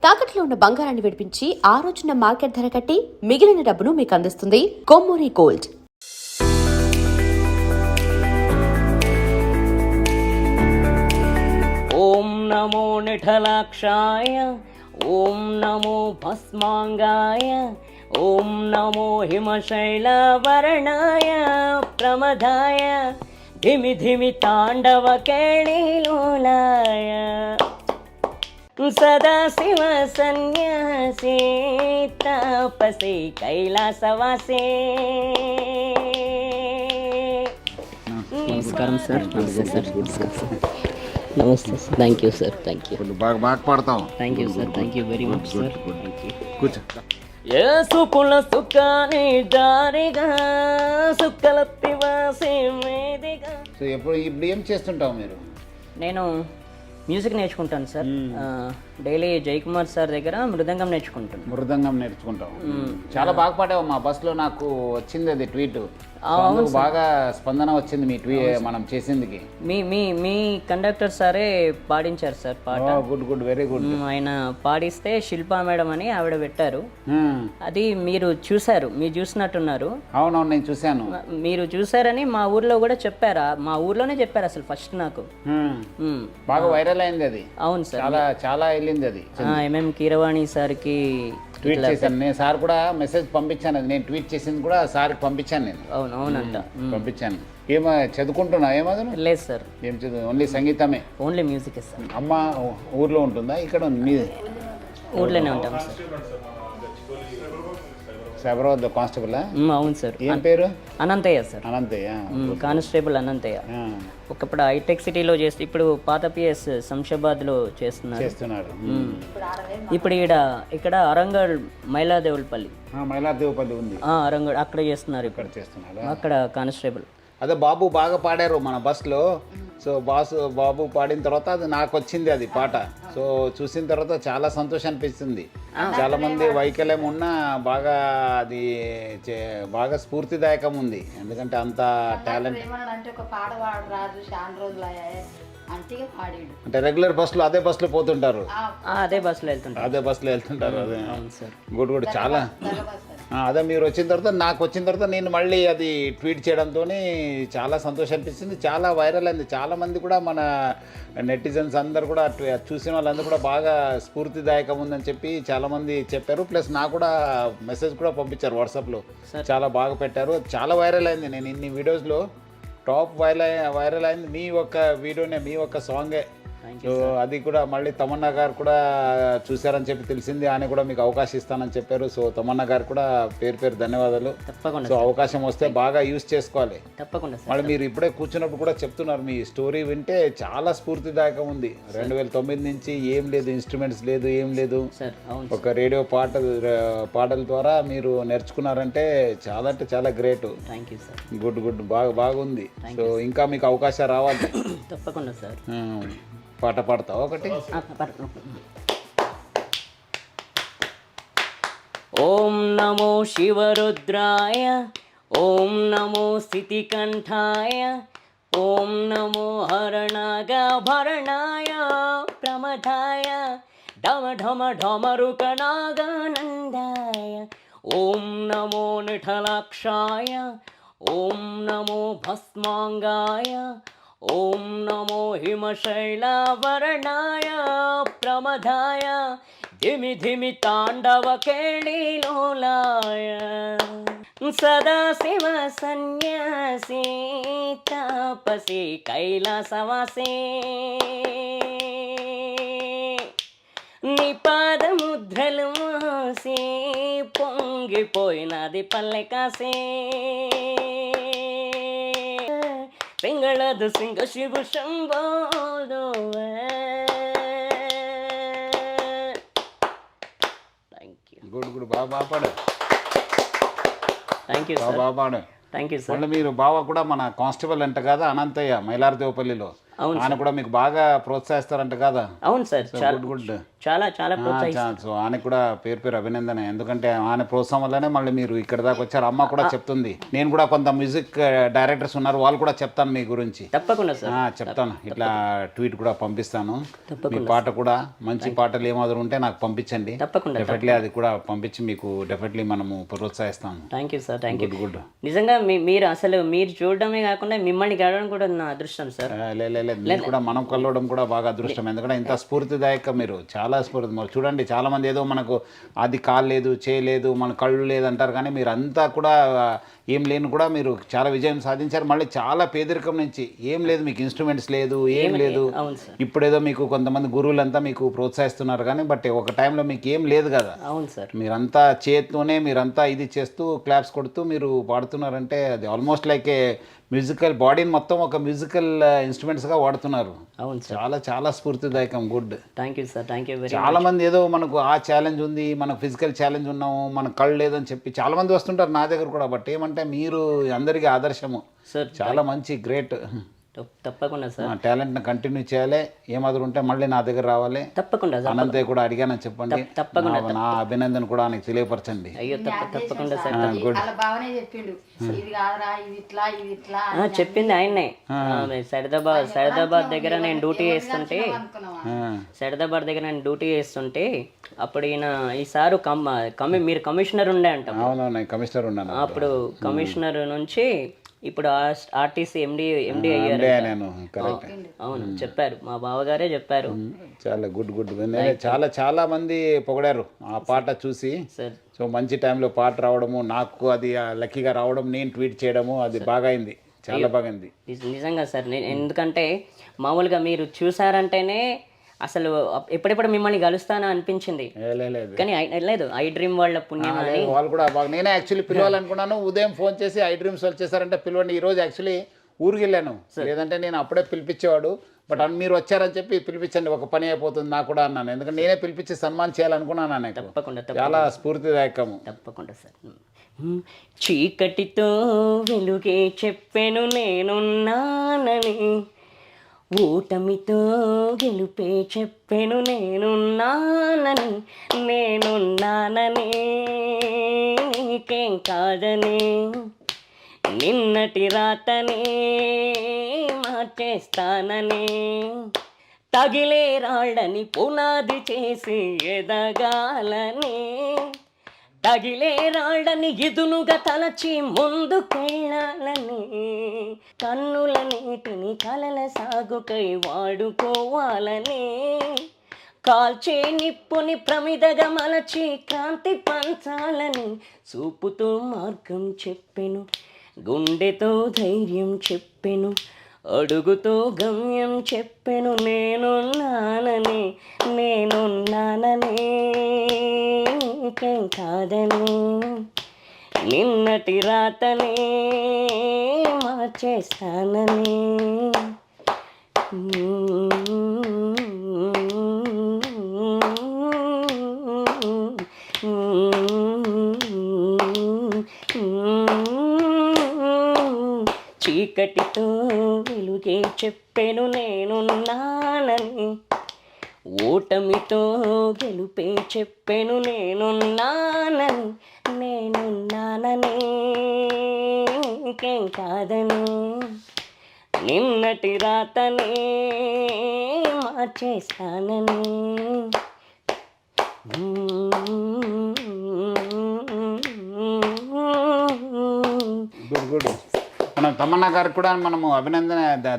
తాకట్లో ఉన్న బంగారాన్ని విడిపించి ఆ రోజున మార్కెట్ ధర కట్టి మిగిలిన డబ్బును మీకు అందిస్తుంది కొమ్మూరి గోల్డ్. ఓం నమో నిఠలాక్షాయ, ఓం నమో భస్మాంగాయ, ఓం నమో హిమశైలవర్ణాయ ప్రమదాయ, ధిమి ధిమి తాండవ కేళిలోలాయ, సదాశివ సన్యాసి తపసి కైలాసవాసే. నమస్కారం సార్. నమస్తే సార్. నమస్తే sir. Thank you sir. Thank you. బాగా పాడతాం. Thank you sir. Thank you very much sir. కూర్చో. ఏసుకుల సుఖాని దారిగా సుక్కలత్తి వాసి మేదిగా. సో ఇప్పుడు ఏం చేస్తుంటావు మీరు? నేను మ్యూజిక్ నేర్చుకుంటాను సార్. డైలీ జయకుమార్ సార్ దగ్గర మృదంగం నేర్చుకుంటాను. మృదంగం నేర్చుకుంటావు. చాలా బాగా పాడావు. మా బస్సులో నాకు వచ్చింది అది ట్వీట్. బాగా స్పందన వచ్చింది మీ మనం చేసిందికి. మీ కండక్టర్ సారే పాడించారు సార్ పాట. Good good, very good. ఆయన పాడిస్తే శిల్పా మేడం అని ఆవిడ పెట్టారు. అది మీరు చూసారు, మీరు చూసినట్టున్నారు. అవునవును, నేను చూశాను. మీరు చూసారని మా ఊర్లో కూడా చెప్పారా? మా ఊర్లోనే చెప్పారు అసలు ఫస్ట్ నాకు. బాగా వైరల్ అయింది అది. అవును సార్, చాలా చాలా వెళ్ళింది అది. ఎంఎం కీరవాణి సార్కి ట్వీట్ చేశాను నేను. సార్ కూడా మెసేజ్ పంపించాను. అది నేను ట్వీట్ చేసింది కూడా సార్కి పంపించాను నేను. అవునంట పంపించాను. ఏమో చదువుకుంటున్నా? ఏమదు? లేదు సార్. ఏం చదువు? ఓన్లీ సంగీతమే? Only music sir. అమ్మ ఊర్లో ఉంటుందా? ఇక్కడ మీ ఊర్లోనే ఉంటాం సార్. సైబరాబాద్ కానిస్టేబుల్? అవును సార్. ఏం పేరు? అనంతయ్య సార్. అనంతయ్య, కానిస్టేబుల్ అనంతయ్య. ఒకప్పుడు హైటెక్ సిటీలో చేస్తే ఇప్పుడు పాత పిఎస్ శంషాబాద్లో చేస్తున్నారు. ఇప్పుడు ఇక్కడ అరంగడ్ మైలాదేవులపల్లి. మైలాదేవుపల్లి ఉంది. అరంగడ్ అక్కడ చేస్తున్నారు. ఇప్పుడు చేస్తున్నారు అక్కడ కానిస్టేబుల్. అదే బాబు బాగా పాడారు మన బస్సులో. సో బాబు పాడిన తర్వాత అది నాకు వచ్చింది అది పాట. సో చూసిన తర్వాత చాలా సంతోషం అనిపిస్తుంది. చాలా మంది వైకల్యం ఉన్నా బాగా అది బాగా స్ఫూర్తిదాయకం ఉంది. ఎందుకంటే అంత టాలెంట్. అంటే రెగ్యులర్ బస్సులో అదే బస్సులో పోతుంటారు. అదే బస్సులో వెళ్తుంటారు. అదే గుడ్ గుడ్. చాలా అదే మీరు వచ్చిన తర్వాత నాకు వచ్చిన తర్వాత నేను మళ్ళీ అది ట్వీట్ చేయడంతో చాలా సంతోషం అనిపిస్తుంది. చాలా వైరల్ అయింది. చాలామంది కూడా మన నెటిజన్స్ అందరు కూడా చూసిన వాళ్ళందరూ కూడా బాగా స్ఫూర్తిదాయకం ఉందని చెప్పి చాలామంది చెప్పారు. ప్లస్ నాకు కూడా మెసేజ్ కూడా పంపించారు వాట్సాప్లో. చాలా బాగా పెట్టారు. చాలా వైరల్ అయింది. నేను ఇన్ని వీడియోస్లో టాప్ వైరల్ అయింది మీ ఒక్క వీడియోనే, మీ ఒక్క సాంగే. సో అది కూడా మళ్ళీ తమన్నా గారు కూడా చూశారని చెప్పి తెలిసింది. ఆయన కూడా మీకు అవకాశం ఇస్తానని చెప్పారు. సో తమన్నా గారు కూడా పేరు ధన్యవాదాలు. తప్పకుండా. సో అవకాశం వస్తే బాగా యూజ్ చేసుకోవాలి. తప్పకుండా. మళ్ళీ మీరు ఇప్పుడే కూర్చున్నప్పుడు కూడా చెప్తున్నారు, మీ స్టోరీ వింటే చాలా స్ఫూర్తిదాయకం ఉంది. 2009 నుంచి ఏం లేదు, ఇన్స్ట్రుమెంట్స్ లేదు, ఏం లేదు. ఒక రేడియో పాటల ద్వారా మీరు నేర్చుకున్నారంటే చాలా అంటే చాలా గ్రేట్. గుడ్ గుడ్, బాగుంది. సో ఇంకా మీకు అవకాశం రావాలి. తప్పకుండా సార్. పాట పాడతావు ఒకటి? ఓం నమో శివరుద్రాయ, ఓం నమో స్థితికంఠాయ, ఓం నమో హరణాగభరణాయ ప్రమథాయ, ఢమ ఢమ ఢమరుకనాగానందాయ, ఓం నమో నిఠలాక్షాయ, ఓం నమో భస్మాంగాయ, ఓం నమో హిమశైలవర్ణాయ ప్రమదాయ, ధిమి ధిమి తాండవ కేళిలోలాయ, సదాశివ సన్యాసి తపసి కైలాసవాసే. నీ పాదముద్రలు మోసి పొంగిపోయినది పల్లె కాసే. సింగళదు సింగ శివ శంభోదో. గుడ్ గుడ్, బాగా పాడు. Thank you sir. బాగా పాడు. Thank you sir. మళ్ళీ మీరు బావ కూడా మన కానిస్టేబుల్ అంట కదా అనంతయ్య, మైలారదేవపల్లిలో. ఆయన కూడా మీకు బాగా ప్రోత్సహిస్తారంట కదా? అవును సార్. Good good. చాలా చాలా ప్రోత్సహిస్తారు. సో ఆయనకు కూడా పేరు పేరు అభినందన, ఎందుకంటే ఆయన ప్రోత్సాహం వల్లనే మళ్ళీ మీరు ఇక్కడ దాకా వచ్చారు. అమ్మ కూడా చెప్తుంది, నేను కూడా కొంత మ్యూజిక్ డైరెక్టర్స్ ఉన్నారు, వాళ్ళు కూడా చెప్తాను మీ గురించి. తప్పకుండా సార్, చెప్తాను, ఇట్లా ట్వీట్ కూడా పంపిస్తాను. మీ పాట కూడా మంచి పాటలు ఏమాదిరి ఉంటే నాకు పంపించండి, తప్పకుండా డెఫినెట్లీ అది కూడా పంపించి మీకు డెఫినెట్లీ మనము ప్రోత్సహిస్తాము. Thank you sir, thank you. Good. నిజంగా మీరు అసలు మీరు చూడడమే కాకుండా మిమ్మల్ని గడవడం కూడా నా అదృష్టం సార్. లేదు కూడా మనం కలవడం కూడా బాగా అదృష్టం, ఎందుకంటే ఇంత స్ఫూర్తిదాయక మీరు, చాలా స్ఫూర్తి. మరి చూడండి, చాలా మంది ఏదో మనకు అది కాలేదు చేయలేదు మన కళ్ళు లేదు అంటారు, కానీ మీరు అంతా కూడా ఏం లేని కూడా మీరు చాలా విజయం సాధించారు. మళ్ళీ చాలా పేదరికం నుంచి ఏం లేదు, మీకు ఇన్స్ట్రుమెంట్స్ లేదు, ఏం లేదు. ఇప్పుడేదో మీకు కొంతమంది గురువులంతా మీకు ప్రోత్సహిస్తున్నారు, కానీ బట్ ఒక టైంలో మీకు ఏం లేదు కదా. అవును సార్, మీరంతా చేత్తోనే మీరంతా ఇది చేస్తూ క్లాప్స్ కొడుతూ మీరు పాడుతున్నారంటే అది ఆల్మోస్ట్ లైక్ ఏ మ్యూజికల్ బాడీని మొత్తం ఒక మ్యూజికల్ ఇన్స్ట్రుమెంట్స్గా వాడుతున్నారు. అవును సార్, చాలా చాలా స్ఫూర్తిదాయకం. Good. Thank you sir, thank you very. చాలా మంది ఏదో మనకు ఆ ఛాలెంజ్ ఉంది, మనకు ఫిజికల్ ఛాలెంజ్ ఉన్నాము, మన కళ్ళు లేదని చెప్పి చాలా మంది వస్తుంటారు నా దగ్గర కూడా. బట్ ఏమంటే మీరు అందరికీ ఆదర్శము సార్, చాలా మంచి గ్రేట్. తప్పకుండా సార్, టాలెంట్ని కంటిన్యూ చేయాలి, ఏమాదిరి ఉంటే మళ్ళీ నా దగ్గర రావాలి. తప్పకుండా అనంతయ్య కూడా అడిగానని చెప్పండి, తప్పకుండా నా అభినందన కూడా ఆయనకు తెలియపరచండి. అయ్యో తప్పకుండా సార్. గుడ్. చెప్పింది ఆయన్నే. సైదాబాద్ దగ్గర నేను డ్యూటీ చేస్తుంటే అప్పుడు ఈ సారు మీరు కమిషనర్ ఉండే అంట. అవునవును, కమిషనర్ ఉన్నాను అప్పుడు. కమిషనర్ నుంచి ఇప్పుడు ఆర్టీసీ ఎండి అయ్యారు. అవును, చెప్పారు, మా బావగారే చెప్పారు. చాలా గుడ్. చాలా చాలా మంది పొగిడారు ఆ పాట చూసి. సో మంచి టైంలో పాట రావడము, నాకు అది లక్కీగా రావడం, నేను ట్వీట్ చేయడము, అది బాగా అయింది, చాలా బాగుంది నిజంగా సార్. ఎందుకంటే మామూలుగా మీరు చూసారంటేనే అసలు ఎప్పుడెప్పుడు మిమ్మల్ని కలుస్తానో అనిపించింది, కానీ లేదు ఐ డ్రీమ్ వాళ్ళ పుణ్యం అని. వాళ్ళు కూడా బాగా, నేనే యాక్చువల్లీ పిలవాలనుకున్నాను. ఉదయం ఫోన్ చేసి ఐ డ్రీమ్స్ వాళ్ళు చేశారంటే పిలవండి, ఈరోజు యాక్చువల్లీ ఊరికి వెళ్ళాను, లేదంటే నేను అప్పుడే పిలిపించేవాడు. బట్ మీరు వచ్చారని చెప్పి పిలిపించండి, ఒక పని అయిపోతుంది నాకు కూడా అన్నాను, ఎందుకంటే నేనే పిలిపించి సన్మానం చేయాలనుకున్నాను. తప్పకుండా, చాలా స్ఫూర్తిదాయకము. తప్పకుండా సార్. చీకటితో వెలుగే చెప్పెను నేనున్నానని, ఓటమితో గెలుపే చెప్పెను నేనున్నానని, నీకేం కాదని, నిన్నటి రాతని మార్చేస్తానని, తగిలే రాళ్ళని పునాది చేసి ఎదగాలని, తగిలే రాళ్ళని ఇదునుగా తలచి ముందుకెళ్ళాలని, కన్నుల నీటిని కలల సాగుకై వాడుకోవాలని, కాల్చే నిప్పుని ప్రమిదగా మలచి క్రాంతి పంచాలని, చూపుతో మార్గం చెప్పెను, గుండెతో ధైర్యం చెప్పెను, అడుగుతో గమ్యం చెప్పెను నేనున్నానని, నీకేం కాదని, నిన్నటి రాతని మార్చేస్తానని. చీకటితో వెలుగే చెప్పెను నేనున్నానని, ఓటమితో గెలుపే చెప్పెను నేనున్నానని, నీకేం కాదని, నిన్నటి రాతని మార్చేస్తానని. గుడ్. మనం తమన్నా గారికి కూడా మనము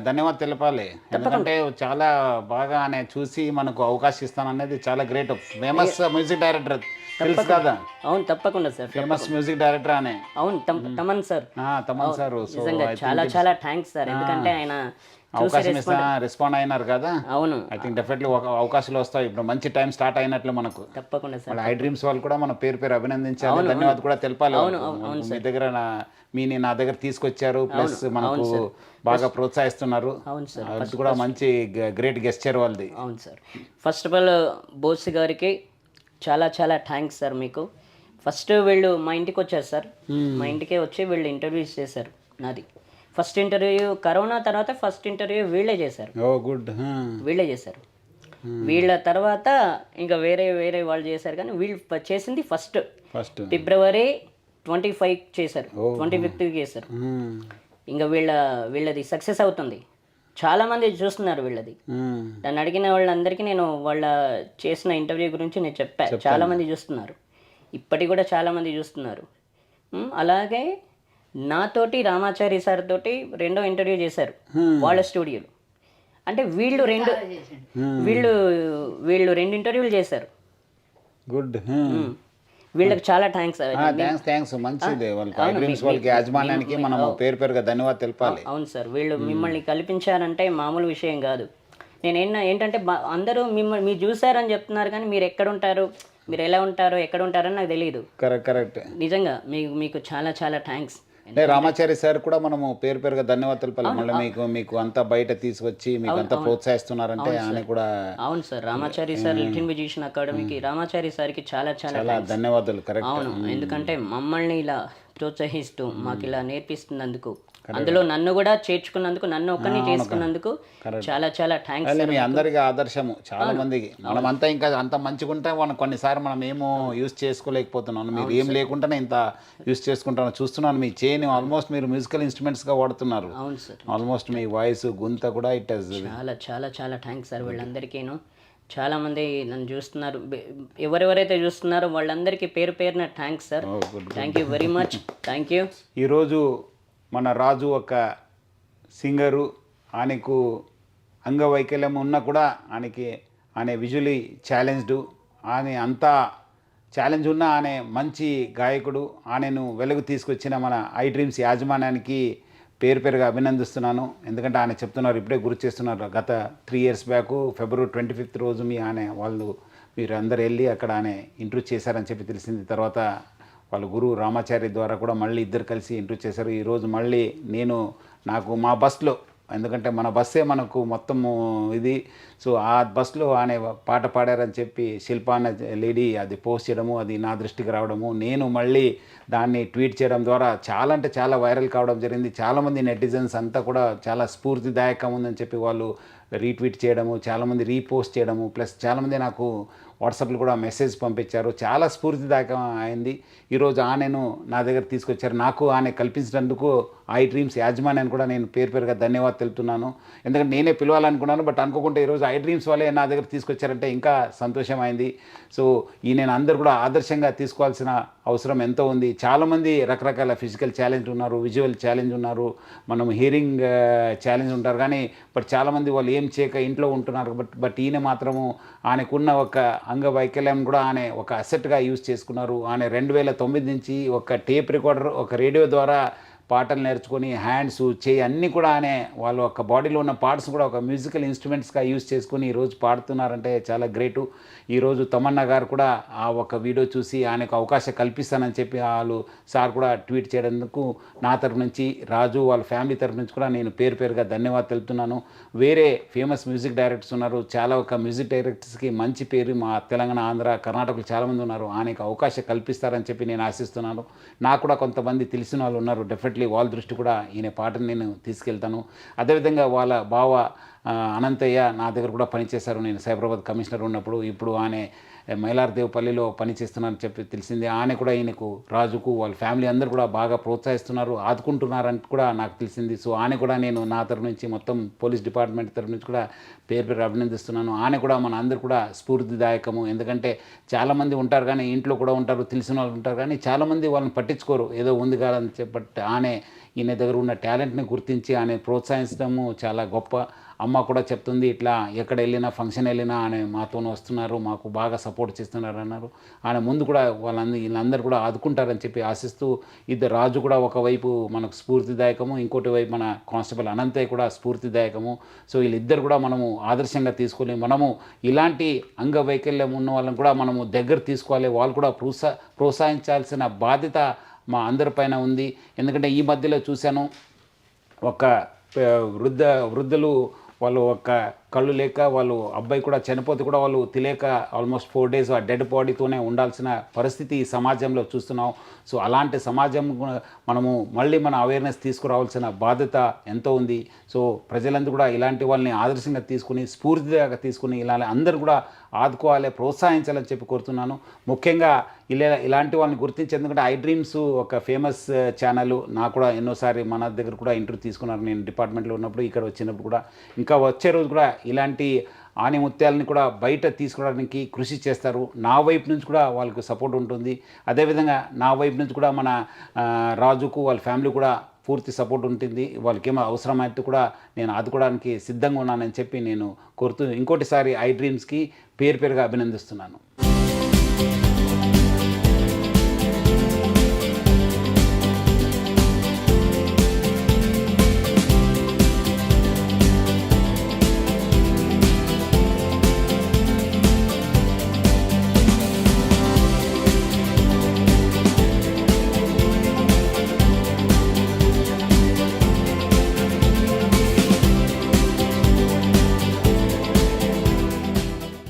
ధన్యవాదాలు తెలపాలి, ఎందుకంటే చాలా బాగా ఆయన చూసి మనకు అవకాశం ఇస్తాననేది చాలా గ్రేట్. ఫేమస్ మ్యూజిక్ డైరెక్టర్ తెలుసు కదా. అవును, తప్పకుండా సార్, ఫేమస్ మ్యూజిక్ డైరెక్టర్ అనే. అవును, తమన్ సార్. చాలా చాలా థ్యాంక్స్ సార్, ఎందుకంటే ఆయన అవకాశం రెస్పాండ్ అయినారు కదా. అవును, ఐ థింక్ డెఫినెట్లీ అవకాశాలు వస్తాయి. ఇప్పుడు మంచి టైం స్టార్ట్ అయినట్లు మనకు. తప్పకుండా సార్. ఐ డ్రీమ్స్ వాళ్ళు కూడా మన పేరు అభినందించాలి, ధన్యవాదాలు కూడా తెలపాలి. మీ దగ్గర నా దగ్గర తీసుకొచ్చారు, ప్లస్ మనకు బాగా ప్రోత్సహిస్తున్నారు. అది కూడా మంచి గ్రేట్ గెస్చర్ వాళ్ళది. అవును sir. First of all Bose గారికి చాలా చాలా థ్యాంక్స్ సార్. మీకు ఫస్ట్ వీళ్ళు మా ఇంటికి వచ్చారు సార్, మా ఇంటికే వచ్చి వీళ్ళు ఇంటర్వ్యూస్ చేశారు. నాది ఫస్ట్ ఇంటర్వ్యూ, కరోనా తర్వాత ఫస్ట్ ఇంటర్వ్యూ వీళ్ళే చేశారు. ఓ గుడ్. వీళ్ళే చేశారు. వీళ్ళ తర్వాత ఇంకా వేరే వేరే వాళ్ళు చేశారు, కానీ వీళ్ళు చేసింది ఫస్ట్ ఫస్ట్ ఫిబ్రవరి 25 చేశారు, 25th చేశారు. ఇంకా వీళ్ళది సక్సెస్ అవుతుంది, చాలామంది చూస్తున్నారు వీళ్ళది. నన్ను అడిగిన వాళ్ళందరికీ నేను వాళ్ళ చేసిన ఇంటర్వ్యూ గురించి నేను చెప్పాను, చాలామంది చూస్తున్నారు, ఇప్పటికి కూడా చాలామంది చూస్తున్నారు. అలాగే నాతోటి రామాచారి సార్ తోటి 2వ ఇంటర్వ్యూ చేశారు వాళ్ళ స్టూడియోలో. అంటే వీళ్ళు రెండు ఇంటర్వ్యూలు చేశారు. గుడ్. వీళ్ళకి చాలా థ్యాంక్స్. థ్యాంక్స్ మంచిది. వాళ్ళకి యాజమాన్యానికి మనం పేరుగా ధన్యవాదాలు తెలపాలి. అవును సార్, వీళ్ళు మిమ్మల్ని కల్పించారంటే మామూలు విషయం కాదు. నేను ఏంటంటే అందరూ మిమ్మల్ని మీరు చూసారని చెప్తున్నారు, కానీ మీరు ఎక్కడ ఉంటారు, మీరు ఎలా ఉంటారో ఎక్కడ ఉంటారని నాకు తెలియదు. కరెక్ట్. నిజంగా మీకు చాలా చాలా థ్యాంక్స్. రామాచారి సార్ కూడా మనము పేరుగా ధన్యవాదాలు తెలపాలి. మళ్ళీ మీకు అంతా బయట తీసుకొచ్చి మీకు అంతా ప్రోత్సహిస్తున్నారంటే ఆయన కూడా. అవును sir, Ramachari sir little musician అకాడమీకి రామాచారి సార్కి చాలా చాలా ధన్యవాదాలు. కరెక్ట్. అవును, ఎందుకంటే మమ్మల్ని ఇలా ప్రోత్సహిస్తూ మాకు ఇలా నేర్పిస్తున్నందుకు, అందులో నన్ను కూడా చేర్చుకున్నందుకు, నన్ను ఒక్కరిని చేసుకున్నందుకు చాలా చాలా థ్యాంక్స్. మీ అందరికీ ఆదర్శము చాలా మందికి. మనమంతా ఇంకా అంత మంచిగా ఉంటే మనం కొన్నిసార్లు మనం ఏమో యూజ్ చేసుకోలేకపోతున్నాను. మీరు ఏం లేకుండానే ఇంత యూజ్ చేసుకుంటాను చూస్తున్నాను. మీ చేయని ఆల్మోస్ట్ మీరు మ్యూజికల్ ఇన్స్ట్రుమెంట్స్గా వాడుతున్నారు. అవును సార్, ఆల్మోస్ట్ మీ వాయిస్ గుంత కూడా ఇట్ చాలా చాలా చాలా థ్యాంక్స్ సార్. వీళ్ళందరికీను చాలామంది నన్ను చూస్తున్నారు, ఎవరెవరైతే చూస్తున్నారో వాళ్ళందరికీ పేరున thanks sir. Thank you very much. Thank you. ఈరోజు మన రాజు ఒక సింగరు, ఆయనకు అంగవైకల్యం ఉన్నా కూడా ఆయన విజువలీ ఛాలెంజ్డ్, ఆయన అంతా ఛాలెంజ్ ఉన్న ఆయన మంచి గాయకుడు. ఆయనను వెలుగు తీసుకొచ్చిన మన ఐ డ్రీమ్స్ యాజమాన్యానికి పేరుగా అభినందిస్తున్నాను. ఎందుకంటే ఆయన చెప్తున్నారు, ఇప్పుడే గుర్తు చేస్తున్నారు, గత 3 years బ్యాక్ ఫిబ్రవరి 25th రోజు మీరు అందరు వెళ్ళి అక్కడ ఆయన ఇంటర్వ్యూ చేశారని చెప్పి తెలిసింది. తర్వాత వాళ్ళ గురువు రామాచారి ద్వారా కూడా మళ్ళీ ఇద్దరు కలిసి ఇంటర్వ్యూ చేశారు. ఈరోజు మళ్ళీ నాకు మా బస్లో, ఎందుకంటే మన బస్సే మనకు మొత్తము ఇది, సో ఆ బస్లో ఆయన పాట పాడారని చెప్పి శిల్ప అన్న లేడీ అది పోస్ట్ చేయడము, అది నా దృష్టికి రావడము, నేను మళ్ళీ దాన్ని ట్వీట్ చేయడం ద్వారా చాలా అంటే చాలా వైరల్ కావడం జరిగింది. చాలామంది నెటిజన్స్ అంతా కూడా చాలా స్ఫూర్తిదాయకం ఉందని చెప్పి వాళ్ళు రీట్వీట్ చేయడము, చాలామంది రీపోస్ట్ చేయడము, ప్లస్ చాలామంది నాకు వాట్సాప్లో కూడా మెసేజ్ పంపించారు. చాలా స్ఫూర్తిదాయకం అయింది. ఈరోజు ఆయనను నా దగ్గర తీసుకొచ్చారు. నాకు ఆయన కల్పించినందుకు ఐ డ్రీమ్స్ యాజమాన్యాన్ని కూడా నేను పేరుగా ధన్యవాదాలు తెలుపుతున్నాను. ఎందుకంటే నేనే పిలవాలనుకున్నాను, బట్ అనుకోకుండా ఈరోజు ఐ డ్రీమ్స్ వాళ్ళే నా దగ్గర తీసుకొచ్చారంటే ఇంకా సంతోషం అయింది. సో నేను అందరూ కూడా ఆదర్శంగా తీసుకోవాల్సిన అవసరం ఎంతో ఉంది. చాలామంది రకరకాల ఫిజికల్ ఛాలెంజ్ ఉన్నారు, విజువల్ ఛాలెంజ్ ఉన్నారు, మనం హియరింగ్ ఛాలెంజ్ ఉంటారు, కానీ బట్ చాలామంది వాళ్ళు ఏం చేయక ఇంట్లో ఉంటున్నారు. బట్ ఈయన మాత్రము ఆయనకున్న ఒక అంగవైకల్యం కూడా ఆయన ఒక అసెట్గా యూజ్ చేసుకున్నారు. ఆయన 2009 నుంచి ఒక టేప్ రికార్డర్, ఒక రేడియో ద్వారా పాటలు నేర్చుకొని హ్యాండ్స్, చేయి అన్నీ కూడా ఆయన వాళ్ళ ఒక బాడీలో ఉన్న పార్ట్స్ కూడా ఒక మ్యూజికల్ ఇన్స్ట్రుమెంట్స్గా యూజ్ చేసుకుని ఈరోజు పాడుతున్నారంటే చాలా గ్రేటు. ఈరోజు తమన్నా గారు కూడా ఆ ఒక వీడియో చూసి ఆయనకు అవకాశం కల్పిస్తానని చెప్పి వాళ్ళు సార్ కూడా ట్వీట్ చేయడానికి నా తరఫు నుంచి, రాజు వాళ్ళ ఫ్యామిలీ తరఫు నుంచి కూడా నేను పేరుగా ధన్యవాదాలు తెలుపుతున్నాను. వేరే ఫేమస్ మ్యూజిక్ డైరెక్టర్స్ ఉన్నారు, చాలా ఒక మ్యూజిక్ డైరెక్టర్స్కి మంచి పేరు మా తెలంగాణ, ఆంధ్ర, కర్ణాటకలో చాలామంది ఉన్నారు. ఆయనకు అవకాశం కల్పిస్తారని చెప్పి నేను ఆశిస్తున్నాను. నాకు కూడా కొంతమంది తెలిసిన వాళ్ళు ఉన్నారు, డెఫినెట్లీ వాళ్ళ దృష్టి కూడా ఈయన పాటను నేను తీసుకెళ్తాను. అదేవిధంగా వాళ్ళ బావ అనంతయ్య నా దగ్గర కూడా పనిచేశారు. నేను సైబరాబాద్ కమిషనర్ ఉన్నప్పుడు, ఇప్పుడు ఆయన మైలార్దేవపల్లిలో పనిచేస్తున్నారని చెప్పి తెలిసింది. ఆయన కూడా ఈయనకు, రాజుకు, వాళ్ళ ఫ్యామిలీ అందరూ కూడా బాగా ప్రోత్సహిస్తున్నారు, ఆదుకుంటున్నారని కూడా నాకు తెలిసింది. సో ఆయన కూడా నేను నా తరఫు నుంచి, మొత్తం పోలీస్ డిపార్ట్మెంట్ తరఫు నుంచి కూడా పేరు అభినందిస్తున్నాను. ఆయన కూడా మన అందరూ కూడా స్ఫూర్తిదాయకము. ఎందుకంటే చాలామంది ఉంటారు, కానీ ఇంట్లో కూడా ఉంటారు, తెలిసిన వాళ్ళు ఉంటారు, కానీ చాలామంది వాళ్ళని పట్టించుకోరు, ఏదో ఉంది కదా అని చెప్పి ఈయన దగ్గర ఉన్న టాలెంట్ని గుర్తించి ఆయన ప్రోత్సహించడము చాలా గొప్ప. అమ్మ కూడా చెప్తుంది, ఇట్లా ఎక్కడ వెళ్ళినా ఫంక్షన్ వెళ్ళినా ఆయన మాతో వస్తున్నారు, మాకు బాగా సపోర్ట్ చేస్తున్నారు అన్నారు. ఆయన ముందు కూడా వీళ్ళందరూ కూడా ఆదుకుంటారని చెప్పి ఆశిస్తూ, ఇద్దరు రాజు కూడా ఒకవైపు మనకు స్ఫూర్తిదాయకము, ఇంకోటి వైపు మన కానిస్టేబుల్ అనంతయ్య కూడా స్ఫూర్తిదాయకము. సో వీళ్ళిద్దరు కూడా మనము ఆదర్శంగా తీసుకొని, మనము ఇలాంటి అంగవైకల్యం ఉన్న వాళ్ళని కూడా మనము దగ్గర తీసుకోవాలి, వాళ్ళు కూడా ప్రోత్సహించాల్సిన బాధ్యత మా అందరిపైన ఉంది. ఎందుకంటే ఈ మధ్యలో చూశాను, ఒక వృద్ధులు వాళ్ళు ఒక కళ్ళు లేక వాళ్ళు అబ్బాయి కూడా చనిపోతే కూడా వాళ్ళు తెలియక ఆల్మోస్ట్ 4 days ఆ డెడ్ బాడీతోనే ఉండాల్సిన పరిస్థితి ఈ సమాజంలో చూస్తున్నాం. సో అలాంటి సమాజం మనము మళ్ళీ మన అవేర్నెస్ తీసుకురావాల్సిన బాధ్యత ఎంతో ఉంది. సో ప్రజలందరూ కూడా ఇలాంటి వాళ్ళని ఆదర్శంగా తీసుకుని స్ఫూర్తిగా తీసుకుని ఇలా అందరూ కూడా ఆదుకోవాలి, ప్రోత్సహించాలని చెప్పి కోరుతున్నాను. ముఖ్యంగా ఇలాంటి వాళ్ళని గుర్తించి, ఎందుకంటే ఐ డ్రీమ్స్ ఒక ఫేమస్ ఛానల్, నాకు కూడా ఎన్నోసారి మన దగ్గర కూడా ఇంటర్వ్యూ తీసుకున్నారు నేను డిపార్ట్మెంట్లో ఉన్నప్పుడు, ఇక్కడ వచ్చినప్పుడు కూడా. ఇంకా వచ్చే రోజు కూడా ఇలాంటి ఆణిముత్యాలని కూడా బయట తీసుకురావడానికి కృషి చేస్తారు. నా వైపు నుంచి కూడా వాళ్ళకు సపోర్ట్ ఉంటుంది. అదేవిధంగా నా వైపు నుంచి కూడా మన రాజుకు వాళ్ళ ఫ్యామిలీ కూడా పూర్తి సపోర్ట్ ఉంటుంది. వాళ్ళకి ఏమో అవసరమైతే కూడా నేను ఆదుకోవడానికి సిద్ధంగా ఉన్నానని చెప్పి నేను కోరుతూ ఇంకోటిసారి ఐ డ్రీమ్స్కి పేరుగా అభినందిస్తున్నాను.